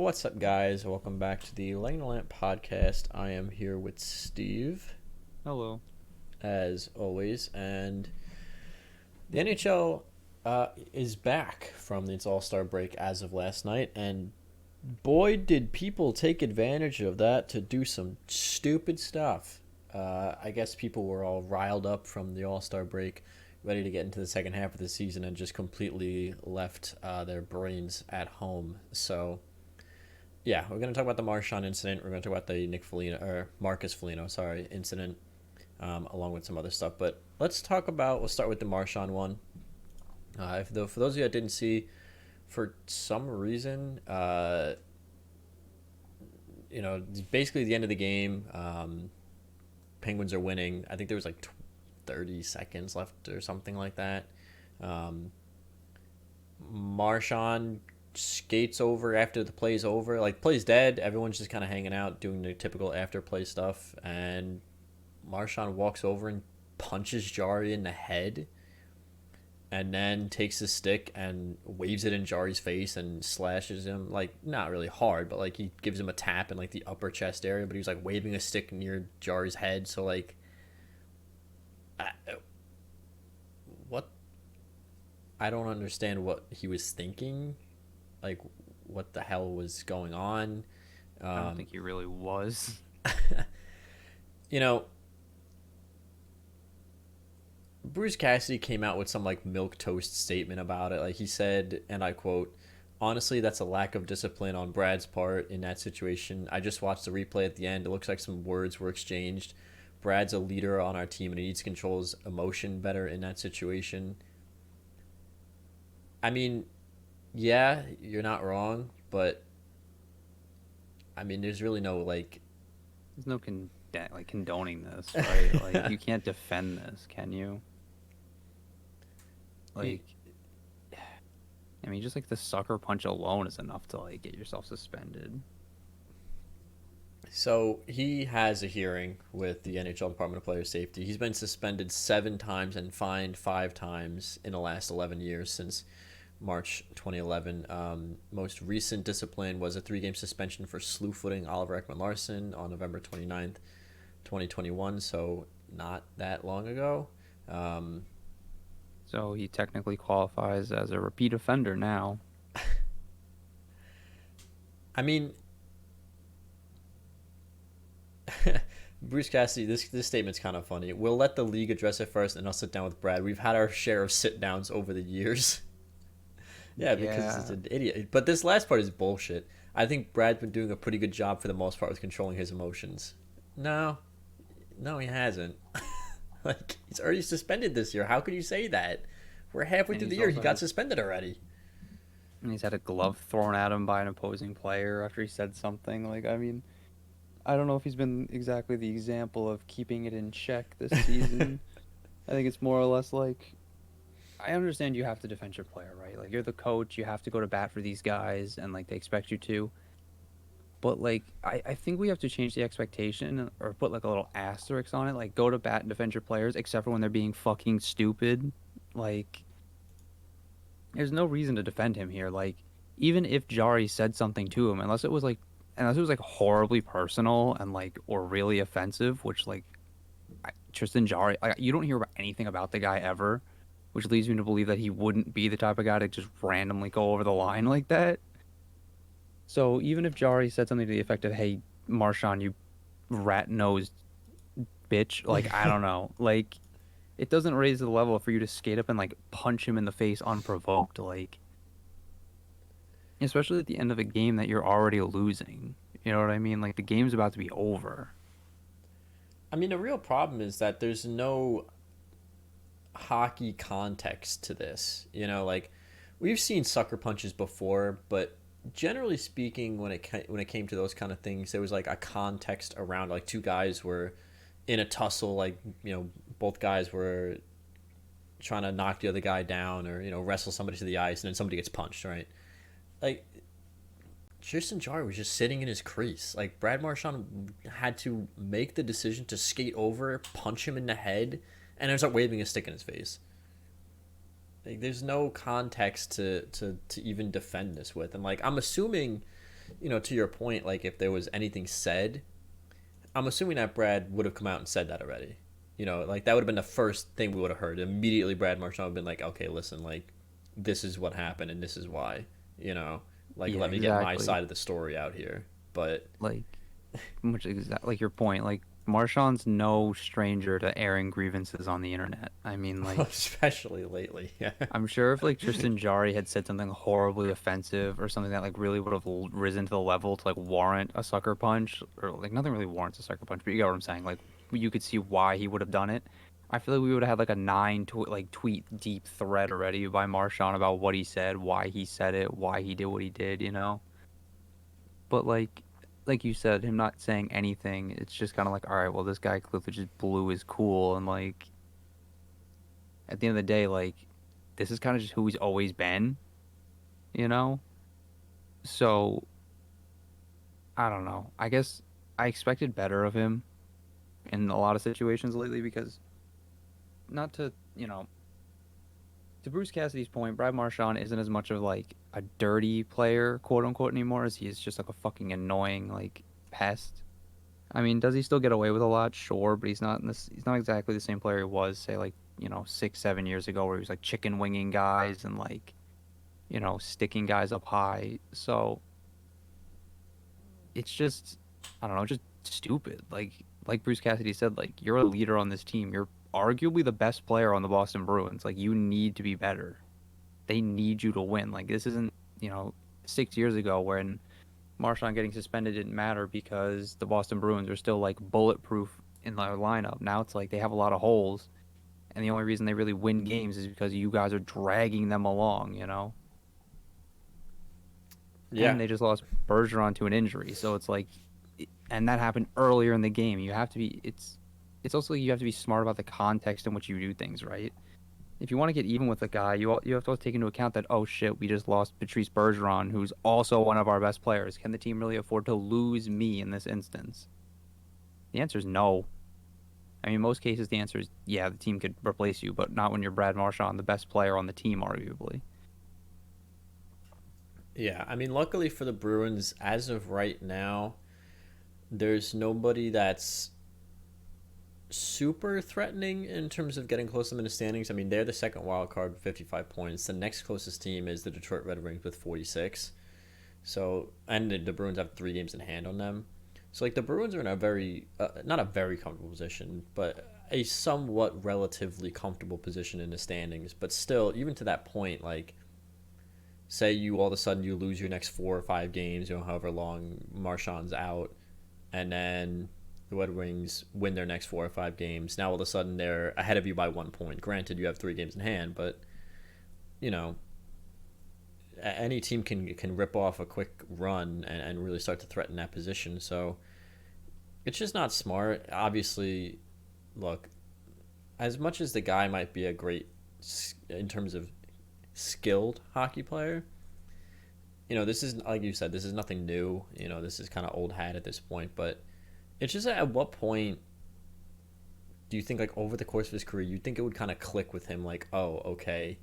What's up, guys? Welcome back to the LTL Podcast. I am here with Steve, Hello. as always, and the NHL is back from its All-Star break as of last night, and boy, did people take advantage of that to do some stupid stuff. I guess people were all riled up from the All-Star break, ready to get into the second half of the season, and just completely left their brains at home. So, yeah, we're going to talk about the Marshawn incident. We're going to talk about the Marcus Foligno, incident, along with some other stuff. But we'll start with the Marshawn one. For those of you that didn't see, for some reason, basically the end of the game, Penguins are winning. I think there was like 30 seconds left or something like that. Marchand skates over after the play's over. Like, play's dead. Everyone's just kind of hanging out, doing the typical after play stuff. And Marchand walks over and punches Jari in the head. And then takes his stick and waves it in Jari's face and slashes him. Like, not really hard, but, like, he gives him a tap in, like, the upper chest area. But he was, like, waving a stick near Jari's head. So, like, what? I don't understand what he was thinking. Like, what the hell was going on? I don't think he really was. Bruce Cassidy came out with some, like, milquetoast statement about it. Like, he said, and I quote, "Honestly, that's a lack of discipline on Brad's part in that situation. I just watched the replay at the end. It looks like some words were exchanged. Brad's a leader on our team, and he needs to control his emotion better in that situation." I mean, yeah, you're not wrong, but I mean, there's really no, like... There's no condoning this, right? Like, you can't defend this, can you? Like, I mean, just like the sucker punch alone is enough to, like, get yourself suspended. So he has a hearing with the NHL Department of Player Safety. He's been suspended 7 times and fined 5 times in the last 11 years since March 2011. Most recent discipline was a 3-game suspension for slew-footing Oliver Ekman-Larsson on November 29th, 2021, so not that long ago. So he technically qualifies as a repeat offender now. I mean, Bruce Cassidy, this statement's kind of funny. "We'll let the league address it first, and I'll sit down with Brad. We've had our share of sit-downs over the years." Yeah, because he's an idiot. But this last part is bullshit. I think Brad's been doing a pretty good job for the most part with controlling his emotions. No, he hasn't. Like, he's already suspended this year. How could you say that? We're halfway through the year. He got suspended already. And he's had a glove thrown at him by an opposing player after he said something. Like, I mean, I don't know if he's been exactly the example of keeping it in check this season. I think it's more or less like, I understand you have to defend your player, right? Like, you're the coach, you have to go to bat for these guys, and, like, they expect you to. But, like, I think we have to change the expectation or put, like, a little asterisk on it. Like, go to bat and defend your players, except for when they're being fucking stupid. Like, there's no reason to defend him here. Like, even if Jari said something to him, unless it was horribly personal and, like, or really offensive, which, like, Tristan Jari, like, you don't hear about anything about the guy ever, which leads me to believe that he wouldn't be the type of guy to just randomly go over the line like that. So even if Jari said something to the effect of, "Hey, Marchand, you rat-nosed bitch," like, I don't know. Like, it doesn't raise the level for you to skate up and, like, punch him in the face unprovoked. Like, especially at the end of a game that you're already losing. You know what I mean? Like, the game's about to be over. I mean, the real problem is that there's no hockey context to this. Like, we've seen sucker punches before, but generally speaking, when it came to those kind of things, there was, like, a context around, like, 2 guys were in a tussle, like, both guys were trying to knock the other guy down or, wrestle somebody to the ice, and then somebody gets punched, right? Like, Tristan Jari was just sitting in his crease. Like, Brad Marchand had to make the decision to skate over, punch him in the head, and then start waving a stick in his face. Like, there's no context to even defend this with. And, like, I'm assuming to your point, like if there was anything said, I'm assuming that Brad would have come out and said that already. Like that would have been the first thing we would have heard. Immediately, Brad Marchand would have been like, okay, listen, like this is what happened and this is why, like Yeah, let me get my exactly. side of the story out here. But Like, like your point. Like Marshawn's no stranger to airing grievances on the internet. I mean, like, especially lately, yeah. I'm sure if like Tristan Jari had said something horribly offensive or something that like really would have risen to the level to like warrant a sucker punch, or like nothing really warrants a sucker punch, but you get what I'm saying. Like you could see why he would have done it. I feel like we would have had like a tweet deep thread already by Marshawn about what he said, why he said it, why he did what he did, you know? But like you said, him not saying anything, it's just kind of like, all right, well, this guy clearly just blew his cool, and like at the end of the day, like this is kind of just who he's always been, you know? So I don't know. I guess I expected better of him in a lot of situations lately because not to, to Bruce Cassidy's point, Brad Marchand isn't as much of like a dirty player, quote unquote, anymore as he is just like a fucking annoying like pest. I mean, does he still get away with a lot? Sure, but he's not in this. He's not exactly the same player he was, say, like 6, 7 years ago, where he was like chicken winging guys and like sticking guys up high. So it's just, I don't know, just stupid. Like Bruce Cassidy said, like you're a leader on this team. You're arguably the best player on the Boston Bruins. Like you need to be better. They need you to win. Like this isn't 6 years ago when Marchand getting suspended didn't matter because the Boston Bruins are still like bulletproof in their lineup. Now it's like they have a lot of holes, and the only reason they really win games is because you guys are dragging them along. Yeah. And they just lost Bergeron to an injury, so it's like, and that happened earlier in the game. You have to be. It's also you have to be smart about the context in which you do things, right? If you want to get even with a guy, you have to take into account that, oh shit, we just lost Patrice Bergeron, who's also one of our best players. Can the team really afford to lose me in this instance? The answer is no. I mean, in most cases, the answer is yeah, the team could replace you, but not when you're Brad Marchand, the best player on the team, arguably. Yeah, I mean, luckily for the Bruins, as of right now, there's nobody that's super threatening in terms of getting close to them in the standings. I mean, they're the second wild card with 55 points. The next closest team is the Detroit Red Wings with 46. So, and the Bruins have 3 games in hand on them. So, like, the Bruins are in a very, not a very comfortable position, but a somewhat relatively comfortable position in the standings. But still, even to that point, like, say you all of a sudden you lose your next 4 or 5 games, however long Marchand's out, and then the Red Wings win their next 4 or 5 games. Now all of a sudden they're ahead of you by 1 point. Granted, you have 3 games in hand, but you know any team can rip off a quick run and really start to threaten that position. So it's just not smart. Obviously, look, as much as the guy might be a great in terms of skilled hockey player, this is like you said, this is nothing new. This is kind of old hat at this point, but it's just at what point do you think, like, over the course of his career, you think it would kind of click with him, like, oh, okay,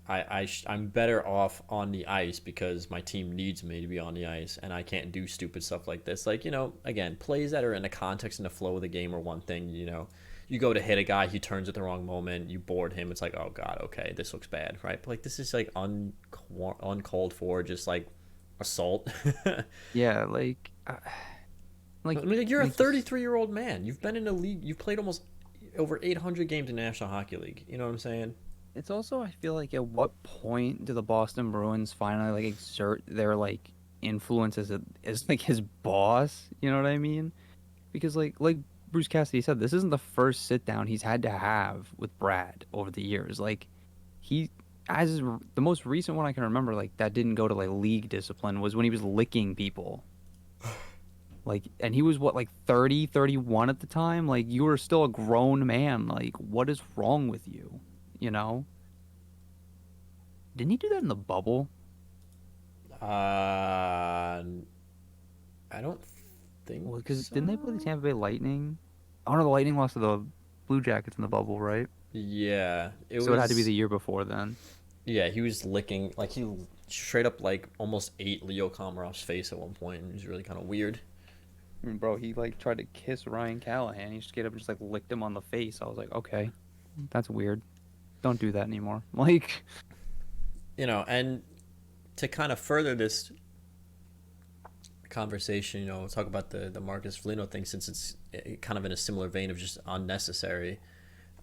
I'm better off on the ice because my team needs me to be on the ice, and I can't do stupid stuff like this. Like, again, plays that are in the context and the flow of the game are one thing. You go to hit a guy, he turns at the wrong moment, you board him. It's like, oh god, okay, this looks bad, right? But like this is like uncalled for, just like assault. Yeah, like, I mean, like, you're a 33-year-old man. You've been in the league. You've played almost over 800 games in the National Hockey League. You know what I'm saying? it's also I feel like at what point do the Boston Bruins finally like exert their like influence as like his boss? You know what I mean? Because like Bruce Cassidy said, this isn't the first sit down he's had to have with Brad over the years. Like he as the most recent one I can remember, like that didn't go to like league discipline, was when he was licking people. Like, and he was what, like 30, 31 at the time? Like you were still a grown man. Like what is wrong with you? You know? Didn't he do that in the bubble? I don't think Well, because so. didn't they play the Tampa Bay Lightning? Oh no, the Lightning lost to the Blue Jackets in the bubble, right? Yeah, it So it had to be was. the year before then. Yeah, he was licking, like straight up like almost ate Leo Komarov's face at one point, and it was really kind of weird. I mean, bro, he like tried to kiss Ryan Callahan. He just get up and just like licked him on the face. I was like, okay, that's weird. Don't do that anymore. Like, And to kind of further this conversation, we'll talk about the Marcus Foligno thing, since it's kind of in a similar vein of just unnecessary.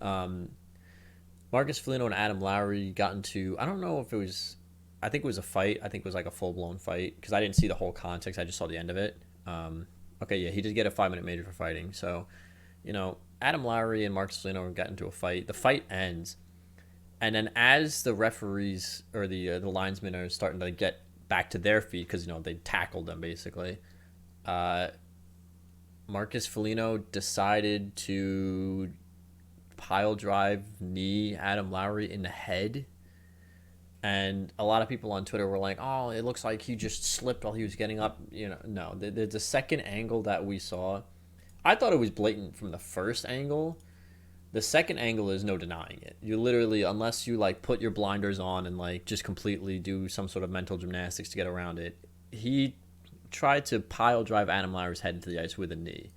Marcus Foligno and Adam Lowry got into, I don't know if it was, I think it was a fight. I think it was like a full-blown fight, because I didn't see the whole context. I just saw the end of it. Okay, yeah, he did get a 5-minute major for fighting. So, Adam Lowry and Marcus Foligno got into a fight. The fight ends, and then as the referees or the linesmen are starting to get back to their feet, because they tackled them basically, Marcus Foligno decided to pile drive knee Adam Lowry in the head. And a lot of people on Twitter were like, oh, it looks like he just slipped while he was getting up. No, the second angle that we saw, I thought it was blatant from the first angle. The second angle is no denying it. You literally, unless you like put your blinders on and like just completely do some sort of mental gymnastics to get around it, he tried to pile drive Adam Lowry's head into the ice with a knee.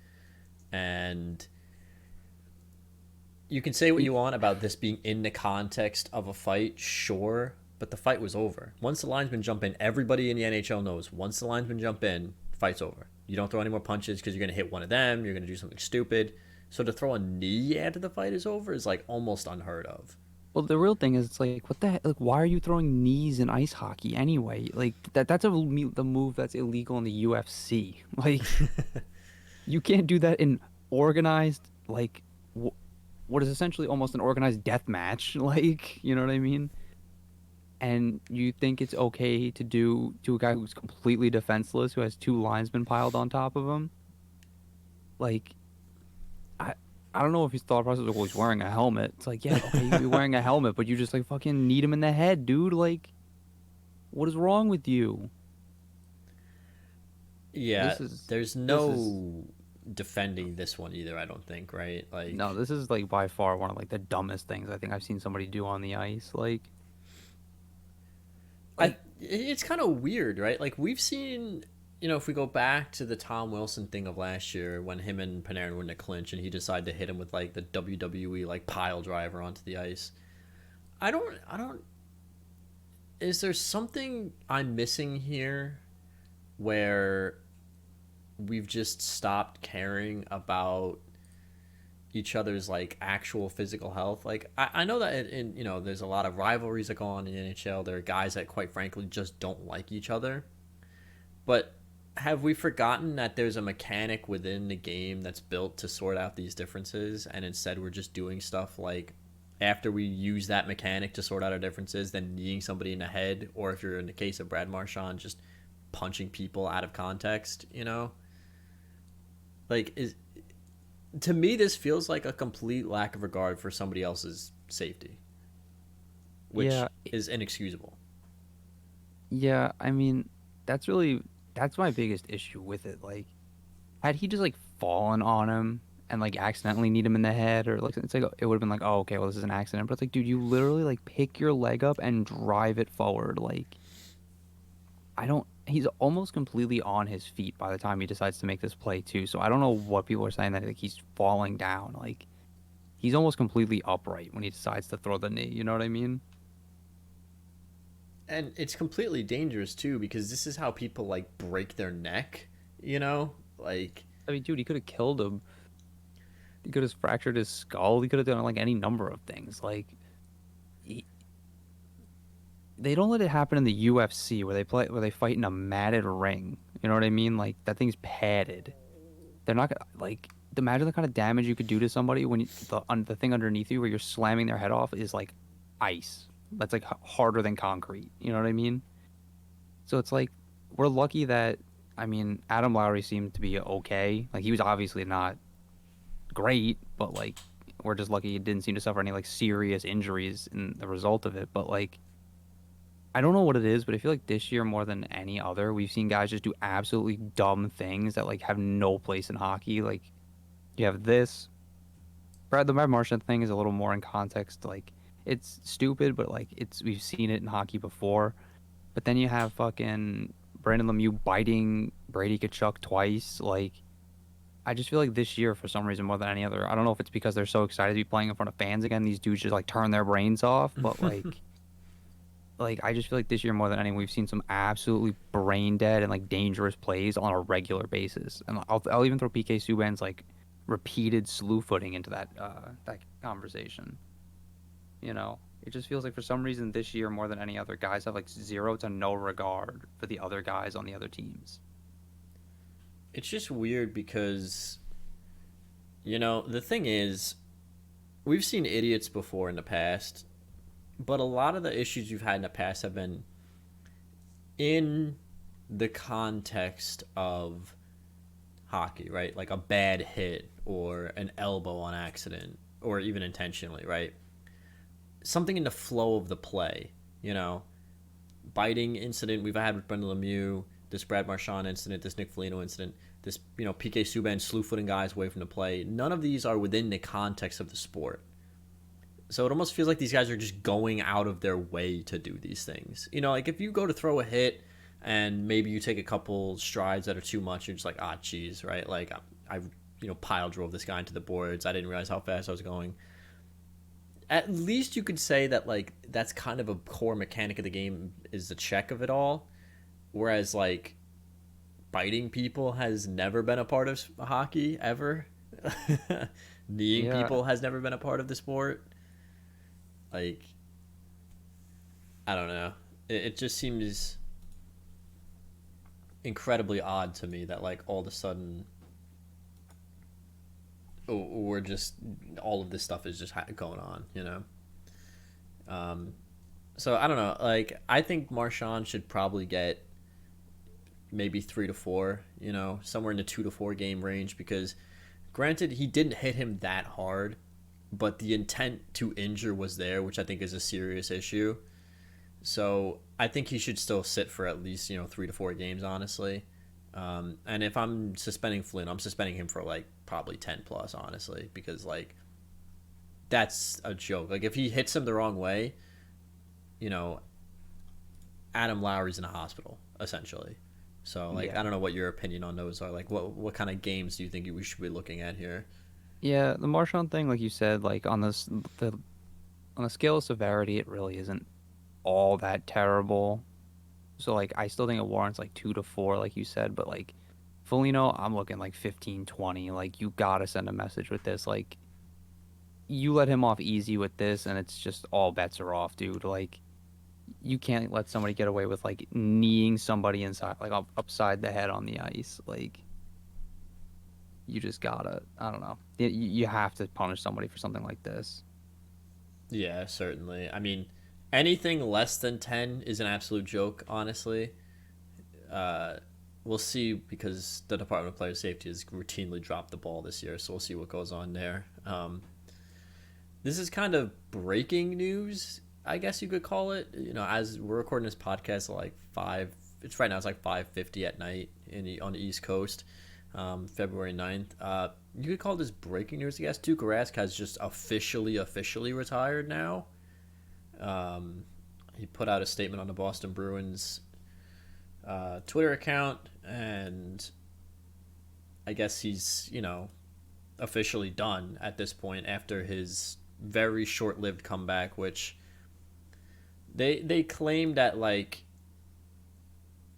And you can say what you want about this being in the context of a fight, sure, but the fight was over. Once the linesmen jump in, everybody in the NHL knows, once the linesmen jump in, fight's over. You don't throw any more punches because you're going to hit one of them, you're going to do something stupid. So to throw a knee after the fight is over is like almost unheard of. well, the real thing is, it's like, what the heck? Like, why are you throwing knees in ice hockey anyway? Like, that's the move that's illegal in the UFC. Like, you can't do that in organized, like, what is essentially almost an organized death match. Like, you know what I mean? And you think it's okay to do to a guy who's completely defenseless, who has two linesmen piled on top of him? Like, I don't know if his thought process was, well, he's wearing a helmet. It's like, yeah, okay, you could be wearing a helmet, but you just like fucking need him in the head, dude. Like, what is wrong with you? Yeah, there's no defending this one either, I don't think, right? Like, no, this is like by far one of like the dumbest things I think I've seen somebody do on the ice. Like, it's kind of weird, right? Like, we've seen, if we go back to the Tom Wilson thing of last year when him and Panarin were in a clinch and he decided to hit him with like the WWE like pile driver onto the ice. I don't. Is there something I'm missing here where we've just stopped caring about each other's like actual physical health? Like, I know that there's a lot of rivalries that go on in the NHL. There are guys that quite frankly just don't like each other. But have we forgotten that there's a mechanic within the game that's built to sort out these differences, and instead we're just doing stuff like, after we use that mechanic to sort out our differences, then kneeing somebody in the head, or if you're in the case of Brad Marchand, just punching people out of context, Like, to me, this feels like a complete lack of regard for somebody else's safety, which is inexcusable. Yeah, I mean, that's my biggest issue with it. Like, had he just like fallen on him and like accidentally kneed him in the head, or like, it's like, it would have been like, oh, okay, well, this is an accident. But it's like, dude, you literally like pick your leg up and drive it forward. Like, he's almost completely on his feet by the time he decides to make this play too. So I don't know what people are saying that like he's falling down. Like, he's almost completely upright when he decides to throw the knee. You know what I mean? And it's completely dangerous too, because this is how people like break their neck, Like, I mean, dude, he could have killed him. He could have fractured his skull. He could have done like any number of things. Like, they don't let it happen in the UFC where they fight in a matted ring. You know what I mean? Like, that thing's padded. They're not gonna like, imagine the kind of damage you could do to somebody when the thing underneath you where you're slamming their head off is like ice. That's like harder than concrete. You know what I mean? So it's like, we're lucky that, I mean, Adam Lowry seemed to be okay. Like, he was obviously not great, but like, we're just lucky he didn't seem to suffer any like serious injuries in the result of it. But like, I don't know what it is, but I feel like this year more than any other, we've seen guys just do absolutely dumb things that like have no place in hockey. Like, you have this. The Brad Marchand thing is a little more in context. Like, it's stupid, but like, we've seen it in hockey before. But then you have fucking Brandon Lemieux biting Brady Tkachuk twice. Like, I just feel like this year, for some reason, more than any other, I don't know if it's because they're so excited to be playing in front of fans again. These dudes just like turn their brains off. But like I just feel like this year more than anything, we've seen some absolutely brain dead and like dangerous plays on a regular basis. And I'll even throw PK Subban's like repeated slew footing into that conversation. You know, it just feels like for some reason this year more than any other, guys have like zero to no regard for the other guys on the other teams. It's just weird because, the thing is, we've seen idiots before in the past, but a lot of the issues you've had in the past have been in the context of hockey, right? Like a bad hit or an elbow on accident or even intentionally, right? Something in the flow of the play, biting incident we've had with Brendan Lemieux, this Brad Marchand incident, this Nick Foligno incident, this, PK Subban slew-footing guys away from the play. None of these are within the context of the sport. So it almost feels like these guys are just going out of their way to do these things. Like if you go to throw a hit and maybe you take a couple strides that are too much, you're just like, geez, right? Like I pile drove this guy into the boards. I didn't realize how fast I was going. At least you could say that like that's kind of a core mechanic of the game is the check of it all. Whereas like biting people has never been a part of hockey ever. Kneeing people has never been a part of the sport. Like, I don't know. It just seems incredibly odd to me that like all of a sudden we're just all of this stuff is just going on, So I don't know. Like I think Marchand should probably get maybe 3 to 4, somewhere in the 2 to 4 game range because granted he didn't hit him that hard, but the intent to injure was there, which I think is a serious issue. So I think he should still sit for at least 3 to 4 games, honestly. And if I'm suspending Flynn, I'm suspending him for like probably 10 plus, honestly, because like that's a joke. Like if he hits him the wrong way, Adam Lowry's in a hospital essentially. So like I don't know what your opinion on those are. Like what kind of games do you think we should be looking at here? Yeah, the Marchand thing, like you said, like on the scale of severity, it really isn't all that terrible. So like I still think it warrants like 2 to 4, like you said, but like Foligno, I'm looking like 15, 20. Like you gotta send a message with this. Like you let him off easy with this, and it's just all bets are off, dude. Like you can't let somebody get away with like kneeing somebody inside, like upside the head on the ice. Like you just gotta, I don't know. You have to punish somebody for something like this. Yeah, certainly. I mean, anything less than 10 is an absolute joke, honestly. We'll see because the Department of Player Safety has routinely dropped the ball this year, so we'll see what goes on there. This is kind of breaking news, I guess you could call it. As we're recording this podcast at like 5, it's right now it's like 5:50 at night on the East Coast. February 9th. You could call this breaking news, I guess. Tuukka Rask has just officially retired now. He put out a statement on the Boston Bruins Twitter account, and I guess he's, officially done at this point after his very short-lived comeback, which they claimed that, like,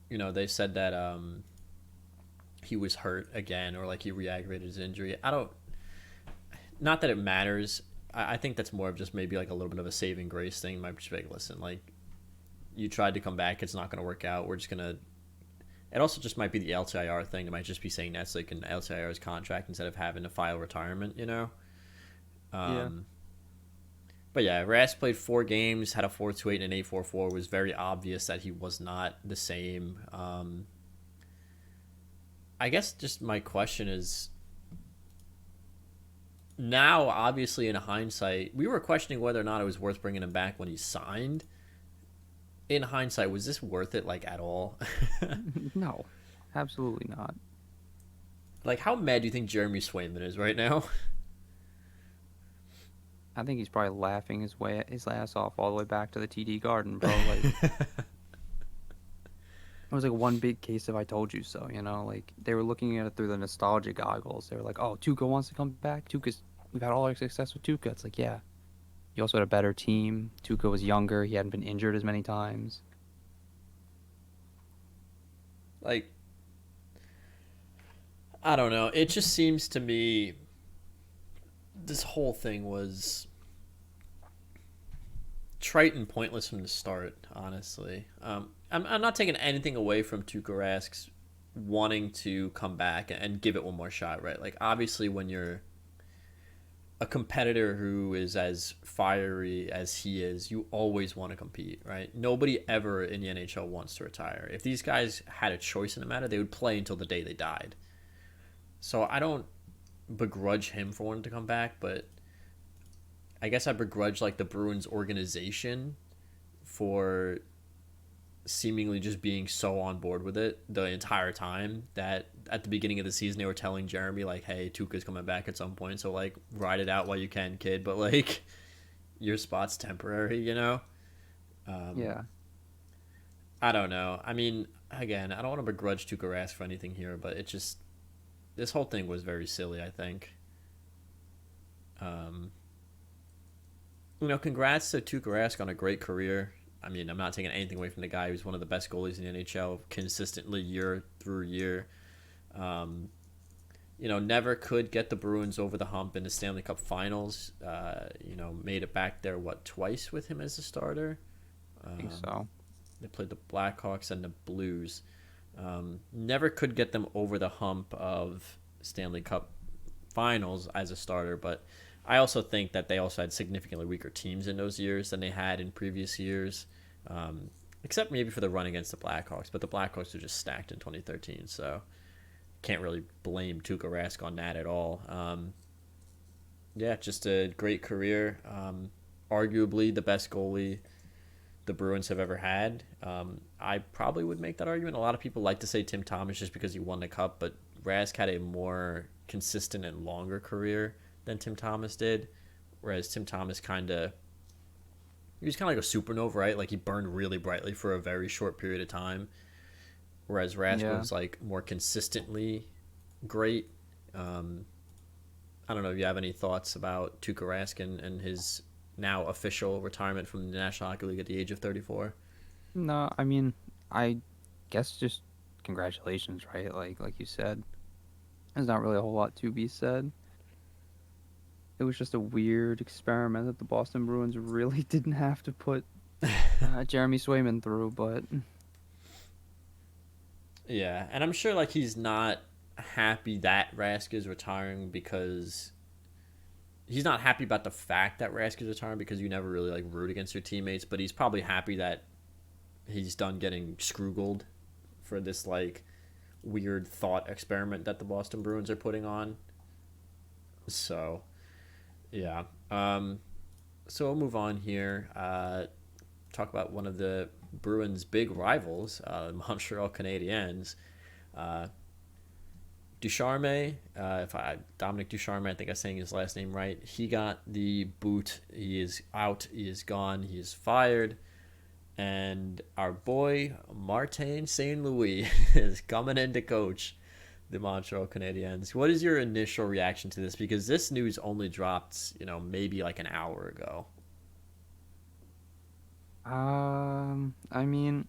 they said that he was hurt again or like he re-aggravated his injury. Not that it matters. I think that's more of just maybe like a little bit of a saving grace thing. Might just be like, listen, like you tried to come back, it's not going to work out. We're just going to. It also just might be the LTIR thing. It might just be saying that's like an LTIR's contract instead of having to file retirement, Yeah. But yeah, Rask played 4 games, had a 4.28 and an 8.44. It was very obvious that he was not the same. I guess just my question is, now obviously in hindsight, we were questioning whether or not it was worth bringing him back when he signed. In hindsight, was this worth it, like, at all? No, absolutely not. Like, how mad do you think Jeremy Swayman is right now? I think he's probably laughing his ass off all the way back to the TD Garden, bro. Like It was like one big case of I told you so, you know? Like, they were looking at it through the nostalgia goggles. They were like, oh, Tuca wants to come back? We've had all our success with Tuca. It's like, yeah. You also had a better team. Tuca was younger. He hadn't been injured as many times. Like, I don't know. It just seems to me this whole thing was trite and pointless from the start, honestly. I'm not taking anything away from Tuukka Rask's wanting to come back and give it one more shot, right? Like, obviously, when you're a competitor who is as fiery as he is, you always want to compete, right? Nobody ever in the NHL wants to retire. If these guys had a choice in the matter, they would play until the day they died. So I don't begrudge him for wanting to come back, but I guess I begrudge like the Bruins organization for seemingly just being so on board with it the entire time that at the beginning of the season they were telling Jeremy like, hey, Tuukka's coming back at some point, so like ride it out while you can, kid, but like your spot's temporary, you know. Yeah. I don't know. I mean, again, I don't want to begrudge Tuukka Rask for anything here, but it just, this whole thing was very silly, I think. Congrats to Tuukka Rask on a great career. I mean, I'm not taking anything away from the guy who's one of the best goalies in the NHL consistently year through year. Never could get the Bruins over the hump in the Stanley Cup Finals. Made it back there, twice with him as a starter? I think so. They played the Blackhawks and the Blues. Never could get them over the hump of Stanley Cup Finals as a starter, but I also think that they also had significantly weaker teams in those years than they had in previous years, except maybe for the run against the Blackhawks. But the Blackhawks were just stacked in 2013, so can't really blame Tuukka Rask on that at all. Just a great career. Arguably the best goalie the Bruins have ever had. I probably would make that argument. A lot of people like to say Tim Thomas just because he won the Cup, but Rask had a more consistent and longer career than Tim Thomas did, whereas Tim Thomas he was kind of like a supernova, right? Like he burned really brightly for a very short period of time, whereas Rask was like more consistently great. I don't know if you have any thoughts about Tuukka Rask and his now official retirement from the National Hockey League at the age of 34. No, I mean, I guess just congratulations, right? Like you said, there's not really a whole lot to be said. It was just a weird experiment that the Boston Bruins really didn't have to put Jeremy Swayman through, but yeah, and I'm sure like he's not happy that Rask is retiring because he's not happy about the fact that Rask is retiring because you never really like root against your teammates, but he's probably happy that he's done getting screwgled for this like weird thought experiment that the Boston Bruins are putting on. So yeah. So we'll move on here. Talk about one of the Bruins' big rivals, Montreal Canadiens. Ducharme, Dominic Ducharme, I think I'm saying his last name right. He got the boot. He is out. He is gone. He is fired. And our boy Martin St. Louis is coming in to coach the Montreal Canadiens. What is your initial reaction to this? Because this news only dropped, maybe like an hour ago. I mean,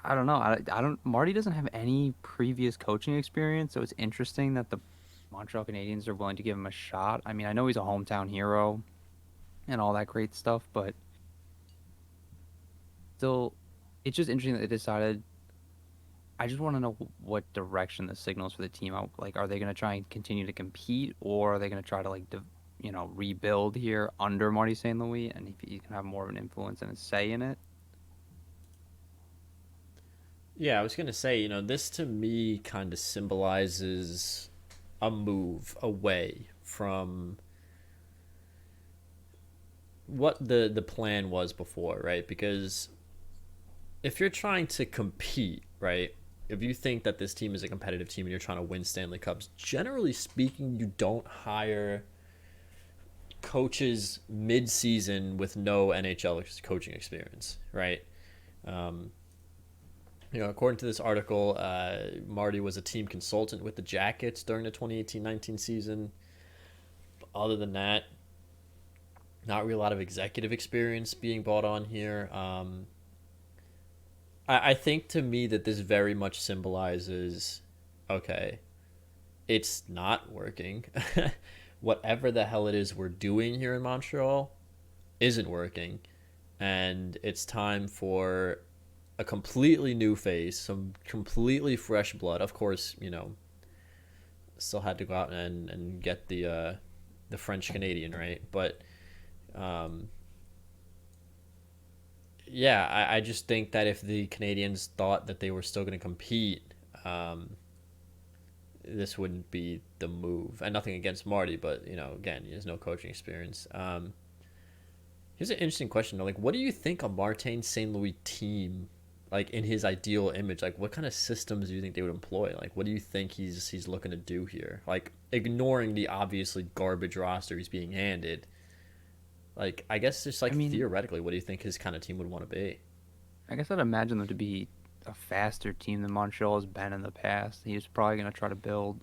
I don't know. I don't. Marty doesn't have any previous coaching experience, so it's interesting that the Montreal Canadiens are willing to give him a shot. I mean, I know he's a hometown hero and all that great stuff, but still, it's just interesting that they decided. I just want to know what direction the signals for the team out. Like, are they going to try and continue to compete, or are they going to try to rebuild here under Marty St. Louis, and if he can have more of an influence and a say in it? Yeah, I was going to say, this to me kind of symbolizes a move away from what the plan was before, right? Because if you're trying to compete, right, if you think that this team is a competitive team and you're trying to win Stanley Cups, generally speaking, you don't hire coaches mid-season with no NHL coaching experience, right? According to this article, Marty was a team consultant with the Jackets during the 2018-19 season. Other than that, not really a lot of executive experience being brought on here. I think to me that this very much symbolizes, okay, it's not working. Whatever the hell it is we're doing here in Montreal isn't working. And it's time for a completely new face, some completely fresh blood. Of course, still had to go out and get the French Canadian, right? But yeah, I just think that if the Canadians thought that they were still going to compete, this wouldn't be the move. And nothing against Marty, but again, he has no coaching experience. Here's an interesting question though. Like, what do you think a Martin St. Louis team, like in his ideal image, like what kind of systems do you think they would employ? Like, what do you think he's looking to do here? Like, ignoring the obviously garbage roster he's being handed. Like, I guess just like theoretically, what do you think his kind of team would want to be? I guess I'd imagine them to be a faster team than Montreal has been in the past. He's probably going to try to build.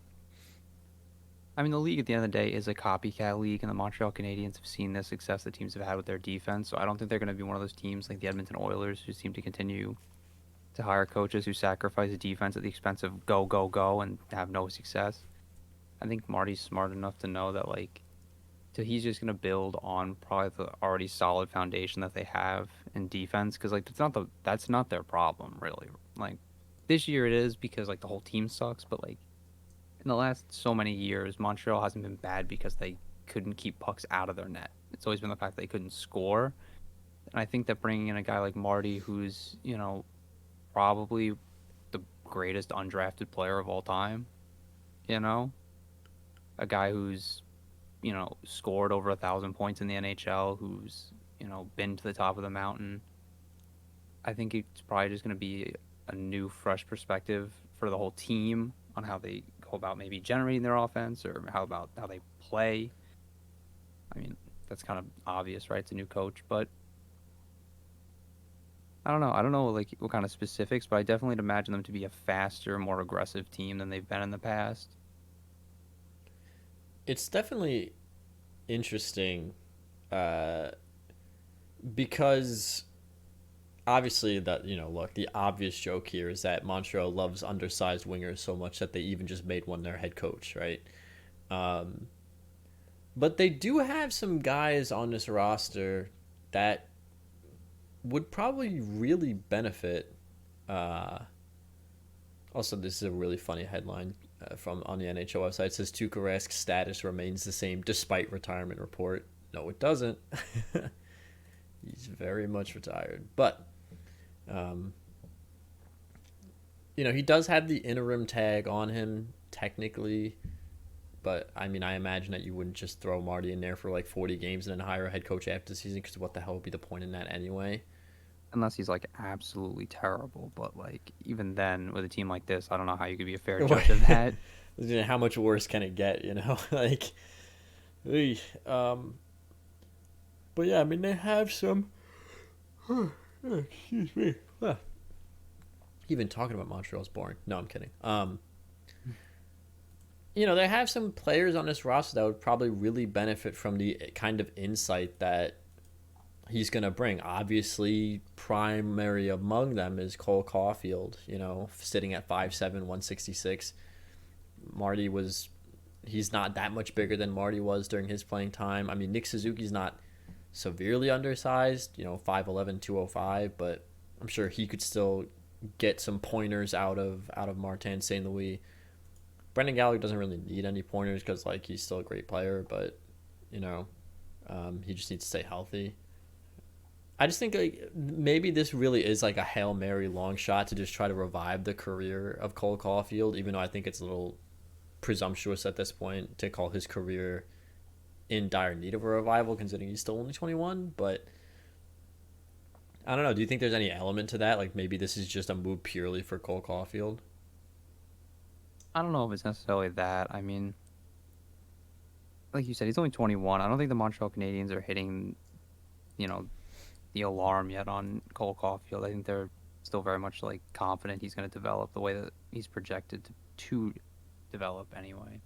I mean, the league at the end of the day is a copycat league, and the Montreal Canadiens have seen the success that teams have had with their defense. So I don't think they're going to be one of those teams like the Edmonton Oilers who seem to continue to hire coaches who sacrifice the defense at the expense of go, go, go and have no success. I think Marty's smart enough to know that, like, so he's just going to build on probably the already solid foundation that they have in defense, because like that's not their problem really. Like this year it is because like the whole team sucks, but like in the last so many years, Montreal hasn't been bad because they couldn't keep pucks out of their net. It's always been the fact that they couldn't score, and I think that bringing in a guy like Marty, who's probably the greatest undrafted player of all time, a guy who's scored over 1,000 points in the NHL, who's, been to the top of the mountain. I think it's probably just going to be a new, fresh perspective for the whole team on how they go about maybe generating their offense or how they play. I mean, that's kind of obvious, right? It's a new coach, but I don't know. I don't know like what kind of specifics, but I definitely imagine them to be a faster, more aggressive team than they've been in the past. It's definitely interesting because obviously that look, the obvious joke here is that Montreal loves undersized wingers so much that they even just made one their head coach, right? But they do have some guys on this roster that would probably really benefit. Also, this is a really funny headline from on the NHL website. It says Tuukka Rask's status remains the same despite retirement report. No, it doesn't. He's very much retired, but he does have the interim tag on him technically. But I mean, I imagine that you wouldn't just throw Marty in there for like 40 games and then hire a head coach after the season, because what the hell would be the point in that anyway? Unless he's like absolutely terrible, but like even then with a team like this, I don't know how you could be a fair judge of that. How much worse can it get, like but yeah, I mean, they have some excuse me. Even talking about Montreal is boring. No, I'm kidding. They have some players on this roster that would probably really benefit from the kind of insight that he's going to bring. Obviously, primary among them is Cole Caulfield, sitting at 5'7", 166. He's not that much bigger than Marty was during his playing time. I mean, Nick Suzuki's not severely undersized, 5'11", 205, but I'm sure he could still get some pointers out of Martin St. Louis. Brendan Gallagher doesn't really need any pointers because like he's still a great player, but he just needs to stay healthy. I just think like maybe this really is like a Hail Mary long shot to just try to revive the career of Cole Caulfield, even though I think it's a little presumptuous at this point to call his career in dire need of a revival, considering he's still only 21. But I don't know. Do you think there's any element to that? Like maybe this is just a move purely for Cole Caulfield? I don't know if it's necessarily that. I mean, like you said, he's only 21. I don't think the Montreal Canadiens are hitting, the alarm yet on Cole Caulfield. I think they're still very much like confident he's going to develop the way that he's projected to develop anyway.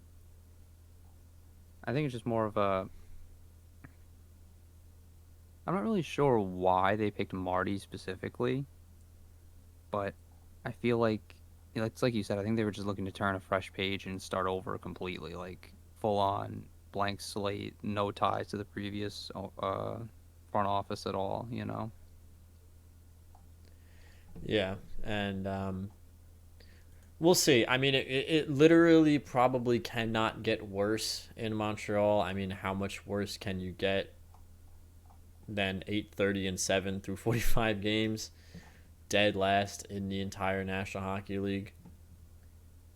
I think it's just more of a. I'm not really sure why they picked Marty specifically, but I feel like it's like you said. I think they were just looking to turn a fresh page and start over completely, like full on blank slate, no ties to the previous front office at all. You know. Yeah, and we'll see. I mean, it literally probably cannot get worse in Montreal. I mean, how much worse can you get than 8-30-7 through 45 games, dead last in the entire National Hockey League,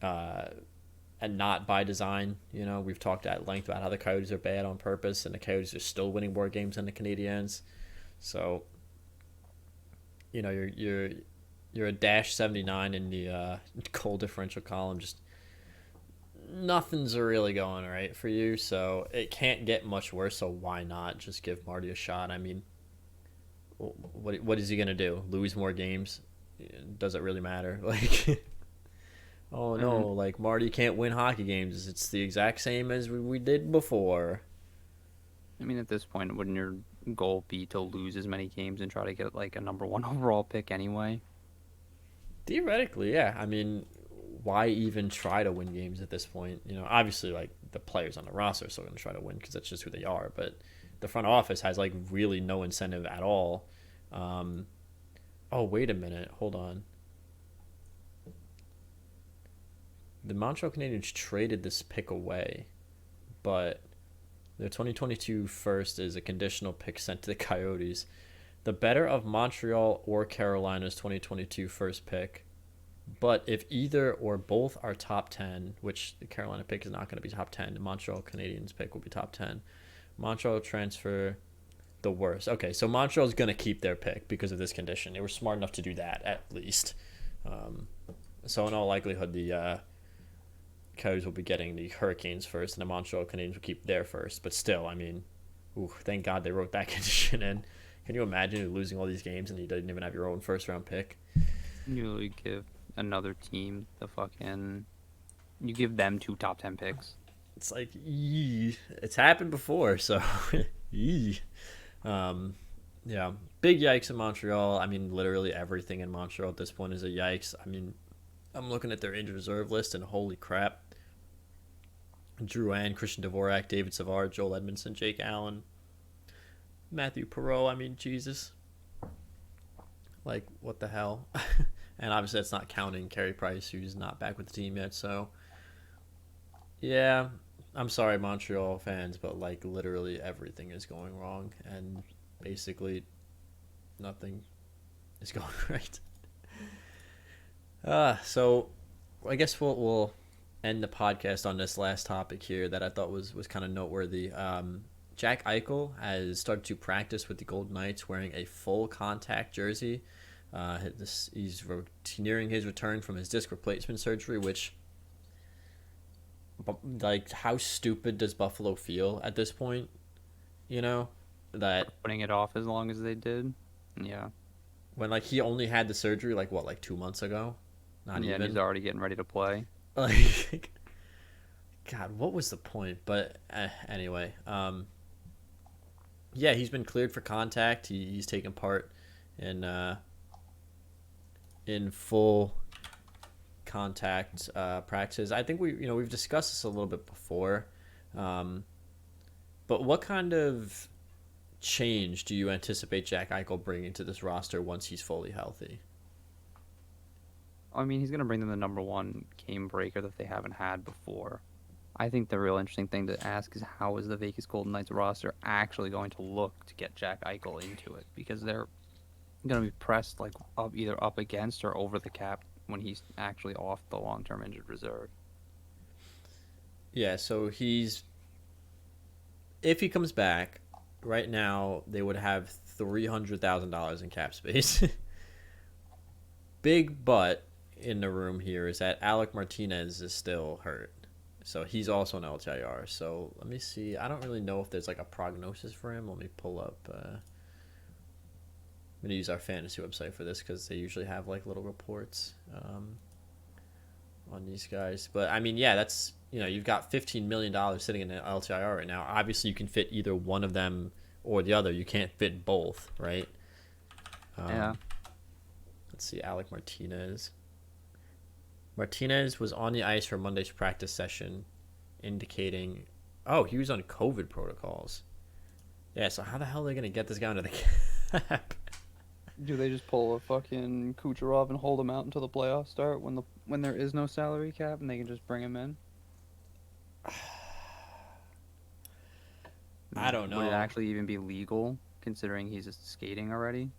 and not by design. You know, we've talked at length about how the Coyotes are bad on purpose, and the Coyotes are still winning more games than the Canadiens. So, you know, you're a -79 in the goal differential column. Just nothing's really going right for you. So it can't get much worse. So why not just give Marty a shot? I mean, what is he gonna do? Lose more games? Does it really matter? Like, oh no, like Marty can't win hockey games. It's the exact same as we did before. I mean, at this point, wouldn't your goal be to lose as many games and try to get like a number 1 overall pick anyway? Theoretically, yeah. I mean, why even try to win games at this point? You know, obviously, like the players on the roster are still going to try to win because that's just who they are. But the front office has like really no incentive at all. Oh, wait a minute. Hold on. The Montreal Canadiens traded this pick away, but their 2022 first is a conditional pick sent to the Coyotes. The better of Montreal or Carolina's 2022 first pick. But if either or both are top 10, which the Carolina pick is not going to be top 10, the Montreal Canadiens pick will be top 10. Montreal transfer the worst. Okay, so Montreal's going to keep their pick because of this condition. They were smart enough to do that, at least. So in all likelihood, the Coyotes will be getting the Hurricanes first, and the Montreal Canadiens will keep their first. But still, I mean, thank God they wrote that condition in. Can you imagine losing all these games and you didn't even have your own first-round pick? You give another team you give them 2 top 10 picks. It's like, it's happened before, so yeah, big yikes in Montreal. I mean, literally everything in Montreal at this point is a yikes. I mean, I'm looking at their injured reserve list, and holy crap. Drouin, Christian Dvorak, David Savard, Joel Edmondson, Jake Allen, Matthew Perreault. I mean, Jesus. Like, what the hell? And obviously that's not counting Carey Price, who's not back with the team yet. So, yeah, I'm sorry, Montreal fans, but, like, literally everything is going wrong. And basically nothing is going right. So I guess we'll end the podcast on this last topic here that I thought was kind of noteworthy. Jack Eichel has started to practice with the Golden Knights wearing a full contact jersey. He's nearing his return from his disc replacement surgery, which, like, how stupid does Buffalo feel at this point? You know, that putting it off as long as they did. Yeah. When, like, he only had the surgery, like, 2 months ago? Not even. Yeah, he's already getting ready to play. Like, God, what was the point? But anyway, yeah, he's been cleared for contact. He's taken part in full contact practices. I think we've discussed this a little bit before, but what kind of change do you anticipate Jack Eichel bringing to this roster once he's fully healthy? I mean, he's going to bring them the number 1 game breaker that they haven't had before. I think the real interesting thing to ask is how is the Vegas Golden Knights roster actually going to look to get Jack Eichel into it? Because they're going to be pressed like either up against or over the cap when he's actually off the long-term injured reserve. Yeah, so if he comes back, right now they would have $300,000 in cap space. Big but in the room here is that Alec Martinez is still hurt. So he's also an LTIR. So let me see. I don't really know if there's like a prognosis for him. Let me pull up. going to use our fantasy website for this because they usually have like little reports on these guys. But I mean, yeah, that's, you've got $15 million sitting in the LTIR right now. Obviously, you can fit either one of them or the other. You can't fit both, right? Yeah. Let's see, Alec Martinez. Martinez was on the ice for Monday's practice session, indicating, he was on COVID protocols. Yeah, so how the hell are they going to get this guy under the cap? Do they just pull a fucking Kucherov and hold him out until the playoffs start when there is no salary cap and they can just bring him in? I don't know. Would it actually even be legal considering he's just skating already?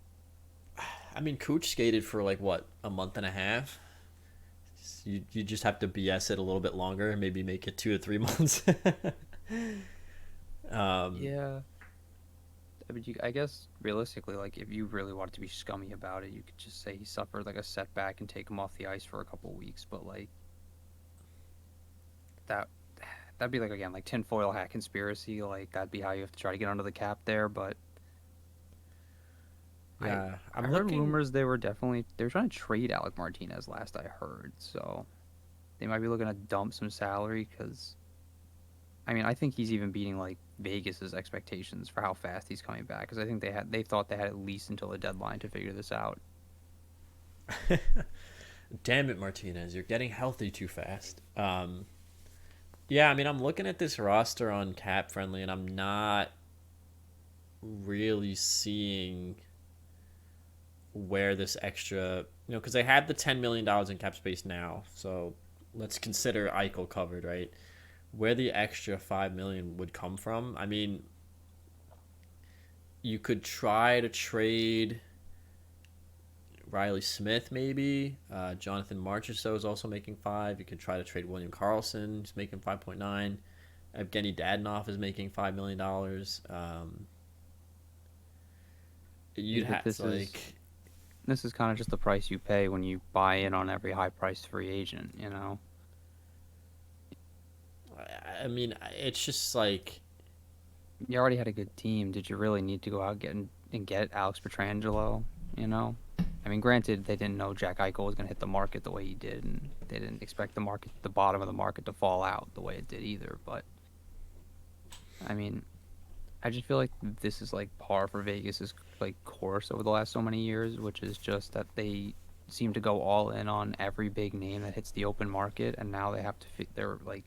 I mean, Cooch skated for like what, a month and a half. You just have to BS it a little bit longer and maybe make it 2 to 3 months. Yeah. I mean, I guess realistically, like if you really wanted to be scummy about it, you could just say he suffered like a setback and take him off the ice for a couple weeks. But like that'd be like, again, like tinfoil hat conspiracy. Like that'd be how you have to try to get under the cap there. But yeah, I heard rumors they were trying to trade Alec Martinez last I heard. So they might be looking to dump some salary because, I mean, I think he's even beating like Vegas's expectations for how fast he's coming back. Because I think they thought they had at least until the deadline to figure this out. Damn it, Martinez, you're getting healthy too fast. Yeah, I mean, I'm looking at this roster on Cap Friendly, and I'm not really seeing where this extra, because they have the $10 million in cap space now. So let's consider Eichel covered, right? Where the extra $5 million would come from. I mean, you could try to trade Riley Smith, maybe. Jonathan Marchand is also making 5. You could try to trade William Karlsson, who's making 5.9. Evgeny Dadonov is making $5 million. You'd have to This is kind of just the price you pay when you buy in on every high-priced free agent, I mean, it's just like, you already had a good team. Did you really need to go out and get Alex Pietrangelo? I mean, granted, they didn't know Jack Eichel was going to hit the market the way he did, and they didn't expect the bottom of the market to fall out the way it did either. But I mean, I just feel like this is like par for Vegas's like course over the last so many years, which is just that they seem to go all in on every big name that hits the open market, and now they have to they're like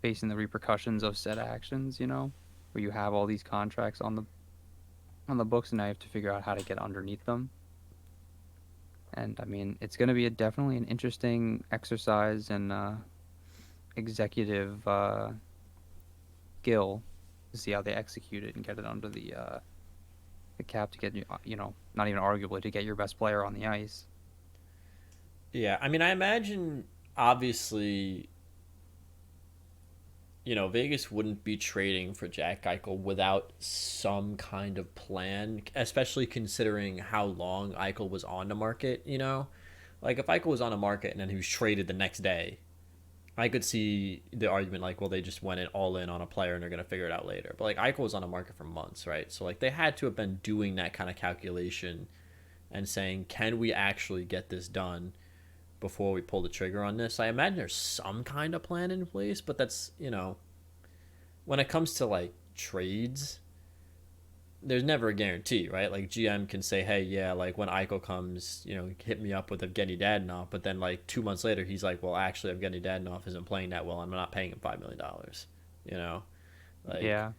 facing the repercussions of said actions, where you have all these contracts on the books, and now you have to figure out how to get underneath them. And I mean, it's going to be definitely an interesting exercise in executive skill to see how they execute it and get it under the cap to get not even arguably to get your best player on the ice. Yeah, I mean, I imagine obviously, Vegas wouldn't be trading for Jack Eichel without some kind of plan, especially considering how long Eichel was on the market, Like, if Eichel was on the market and then he was traded the next day, I could see the argument like, well, they just went all in on a player and they're going to figure it out later. But, like, Eichel was on the market for months, right? So, like, they had to have been doing that kind of calculation and saying, can we actually get this done before we pull the trigger on this? I imagine there's some kind of plan in place, but that's, when it comes to like trades, there's never a guarantee, right? Like GM can say, hey, yeah, like when Eichel comes, hit me up with Evgeny Dadonov, but then like 2 months later, he's like, well, actually, Evgeny Dadonov isn't playing that well. I'm not paying him $5 million, Like, yeah.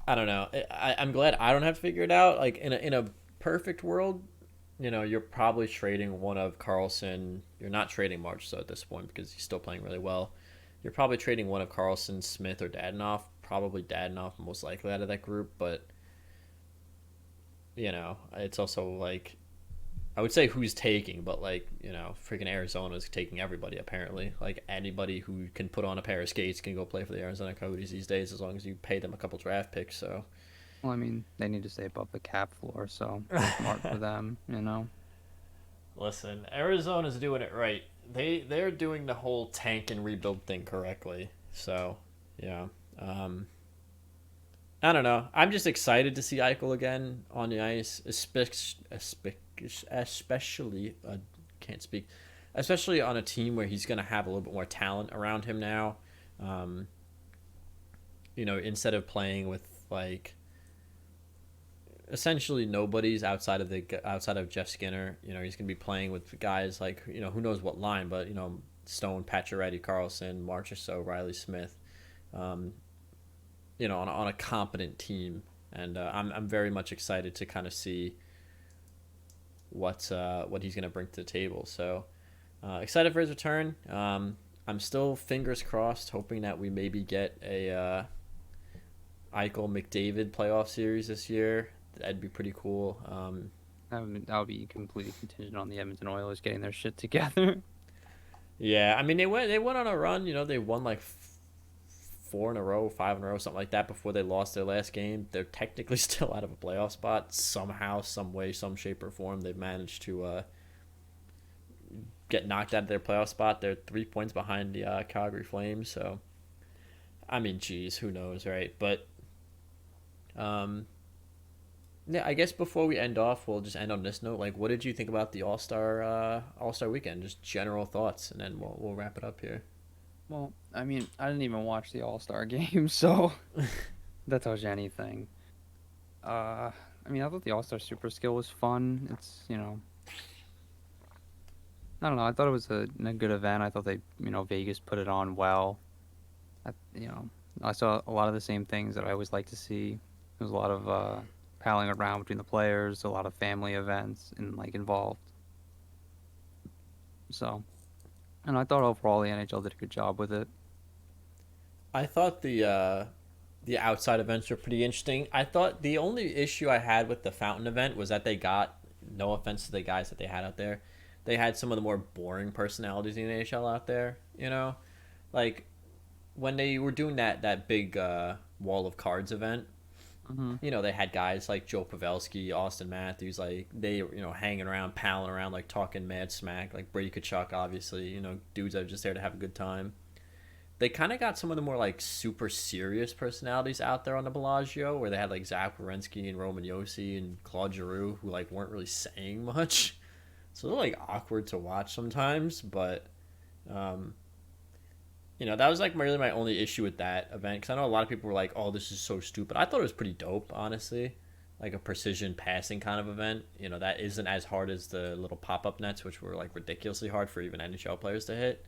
I don't know. I'm glad I don't have to figure it out. Like in a perfect world, you're probably trading one of Karlsson. You're not trading Marchand at this point because he's still playing really well. You're probably trading one of Karlsson, Smith, or Dadonov. Probably Dadonov most likely out of that group, but it's also like, I would say who's taking, but like, freaking Arizona's taking everybody apparently. Like anybody who can put on a pair of skates can go play for the Arizona Coyotes these days as long as you pay them a couple draft picks. So, well, I mean, they need to stay above the cap floor, so smart for them, Listen, Arizona's doing it right. They're doing the whole tank and rebuild thing correctly. So, yeah. I don't know. I'm just excited to see Eichel again on the ice, especially can't speak, especially on a team where he's going to have a little bit more talent around him now. Um, instead of playing with like essentially nobody's outside of Jeff Skinner. He's going to be playing with guys like who knows what line, but Stone, Pacioretty, Carlson, Marchessault, Riley Smith. Um, on a competent team, and I'm very much excited to kind of see what he's going to bring to the table. So excited for his return. I'm still fingers crossed, hoping that we maybe get a Eichel McDavid playoff series this year. That'd be pretty cool. That would be completely contingent on the Edmonton Oilers getting their shit together. Yeah, I mean they went on a run. They won like 4 in a row, 5 in a row, something like that before they lost their last game. They're technically still out of a playoff spot somehow, some way, some shape or form. They've managed to get knocked out of their playoff spot. They're 3 points behind the Calgary Flames. So, I mean, geez, who knows, right? But, yeah, I guess before we end off, we'll just end on this note. Like, what did you think about the All-Star weekend? Just general thoughts, and then we'll wrap it up here. Well, I mean, I didn't even watch the All-Star game, so that tells you anything. I mean, I thought the All-Star Super Skill was fun. It's, I don't know. I thought it was a good event. I thought Vegas put it on well. I saw a lot of the same things that I always like to see. There was a lot of palling around between the players, a lot of family events involved. So, and I thought overall the NHL did a good job with it. I thought the outside events were pretty interesting. I thought the only issue I had with the fountain event was that they got, no offense to the guys that they had out there, they had some of the more boring personalities in the NHL out there. Like when they were doing that big wall of cards event. Mm-hmm. They had guys like Joe Pavelski, Austin Matthews, like they hanging around, palling around, like talking mad smack, like Brady Tkachuk, obviously, dudes that are just there to have a good time. They kind of got some of the more like super serious personalities out there on the Bellagio, where they had like Zach Werenski and Roman Yossi and Claude Giroux, who like weren't really saying much, so they're like awkward to watch sometimes. But that was like really my only issue with that event, because I know a lot of people were like, "Oh, this is so stupid." I thought it was pretty dope, honestly, like a precision passing kind of event. That isn't as hard as the little pop up nets, which were like ridiculously hard for even NHL players to hit.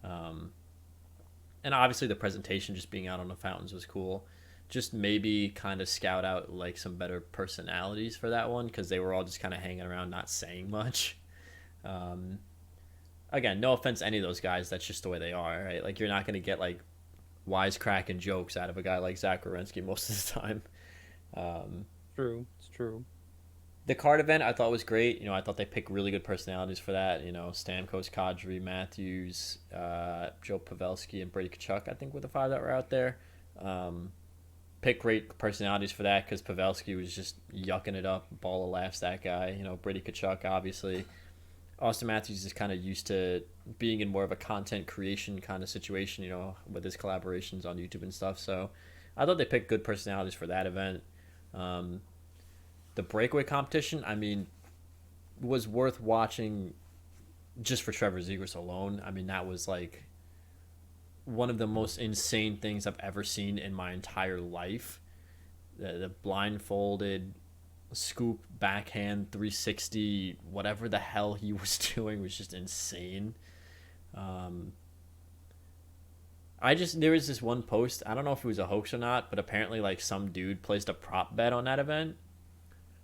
And obviously the presentation, just being out on the fountains, was cool. Just maybe kind of scout out like some better personalities for that one, because they were all just kind of hanging around, not saying much. Again, no offense to any of those guys. That's just the way they are, right? Like, you're not going to get, like, wisecracking jokes out of a guy like Zach Werenski most of the time. True. It's true. The card event I thought was great. I thought they picked really good personalities for that. Stamkos, Kadri, Matthews, Joe Pavelski, and Brady Tkachuk, I think, were the 5 that were out there. Picked great personalities for that, because Pavelski was just yucking it up. Ball of laughs, that guy. Brady Tkachuk, obviously. Austin Matthews is kind of used to being in more of a content creation kind of situation, with his collaborations on YouTube and stuff. So I thought they picked good personalities for that event. The breakaway competition, I mean, was worth watching just for Trevor Zegras alone. I mean, that was like one of the most insane things I've ever seen in my entire life. The blindfolded scoop, backhand, 360, whatever the hell he was doing was just insane. There was this one post, I don't know if it was a hoax or not, but apparently like some dude placed a prop bet on that event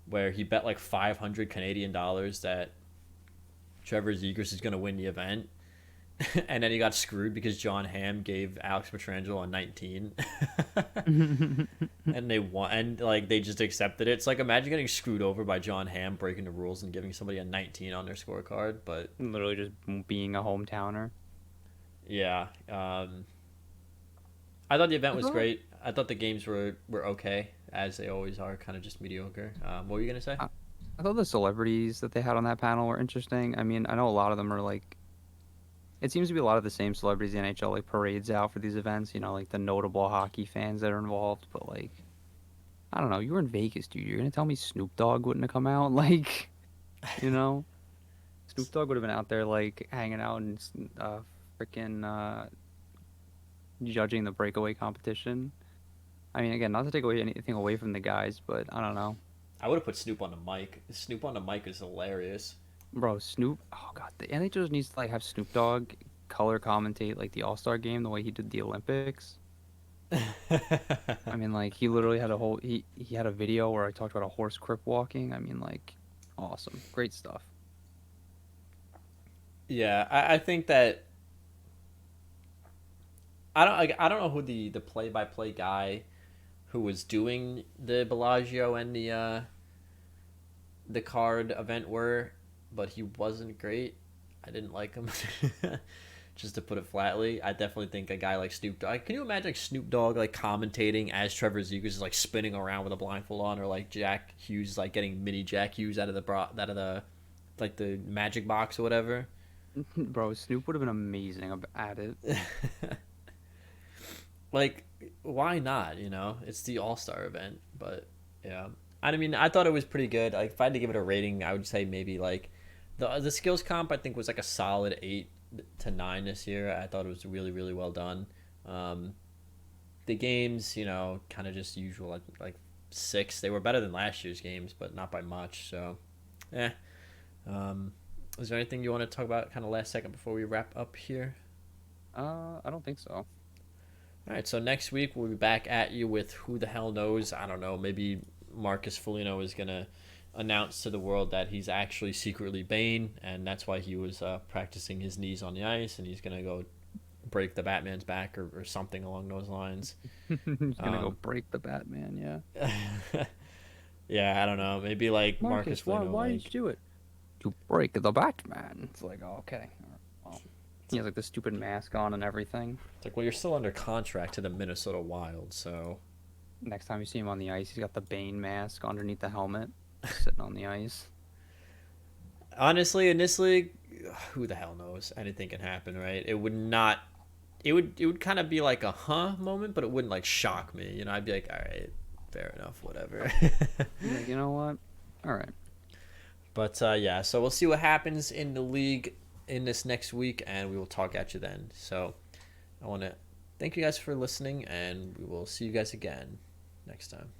where he bet like 500 Canadian dollars that Trevor Zegras is going to win the event. And then he got screwed because John Hamm gave Alex Pietrangelo a 19. And they won, and like they just accepted it. It's like, imagine getting screwed over by John Hamm breaking the rules and giving somebody a 19 on their scorecard. But Literally just being a hometowner. Yeah. I thought the event was great. I thought the games were okay, as they always are, kind of just mediocre. What were you going to say? I thought the celebrities that they had on that panel were interesting. I mean, I know a lot of them are like, it seems to be a lot of the same celebrities the NHL like parades out for these events, like the notable hockey fans that are involved, but like I don't know. You were in Vegas, dude. You're gonna tell me Snoop Dogg wouldn't have come out? Like, you know, Snoop Dogg would have been out there like hanging out and freaking judging the breakaway competition. I mean, again, not to take away anything away from the guys, but I don't know. I would have put Snoop on the mic. Snoop on the mic is hilarious. Bro, Snoop. Oh god, the NHL just needs to like have Snoop Dogg color commentate like the All-Star game the way he did the Olympics. I mean, like he literally had he had a video where I talked about a horse crip walking. I mean, like, awesome, great stuff. Yeah, I think that I don't know who the play by play guy who was doing the Bellagio and the card event were, but he wasn't great. I didn't like him. Just to put it flatly, I definitely think a guy like Snoop Dogg. Can you imagine like Snoop Dogg like commentating as Trevor Zegras is like spinning around with a blindfold on, or like Jack Hughes like getting mini Jack Hughes out of the like the magic box or whatever. Bro, Snoop would have been amazing at it. Like, why not? It's the All Star event, but yeah. I mean, I thought it was pretty good. Like, if I had to give it a rating, I would say maybe like the skills comp. I think was like a solid 8 to 9 this year. I thought it was really really well done. The games, kind of just usual like 6. They were better than last year's games, but not by much. So, yeah. Is there anything you want to talk about kind of last second before we wrap up here? I don't think so. All right, so next week we'll be back at you with who the hell knows. I don't know. Maybe Marcus Foligno is going to announce to the world that he's actually secretly Bane, and that's why he was practicing his knees on the ice, and he's going to go break the Batman's back or something along those lines. He's going to go break the Batman, yeah. Yeah, I don't know. Maybe like Marcus Foligno. Why did you do it? To break the Batman. It's like, oh, okay. Well, he has like the stupid mask on and everything. It's like, well, you're still under contract to the Minnesota Wild, so. Next time you see him on the ice, he's got the Bane mask underneath the helmet, sitting on the ice. Honestly, in this league, who the hell knows? Anything can happen, right? It would not. It would kind of be like a moment, but it wouldn't like shock me. I'd be like, all right, fair enough, whatever. Like, you know what? All right. But yeah, so we'll see what happens in the league in this next week, and we will talk at you then. So I want to thank you guys for listening, and we will see you guys again next time.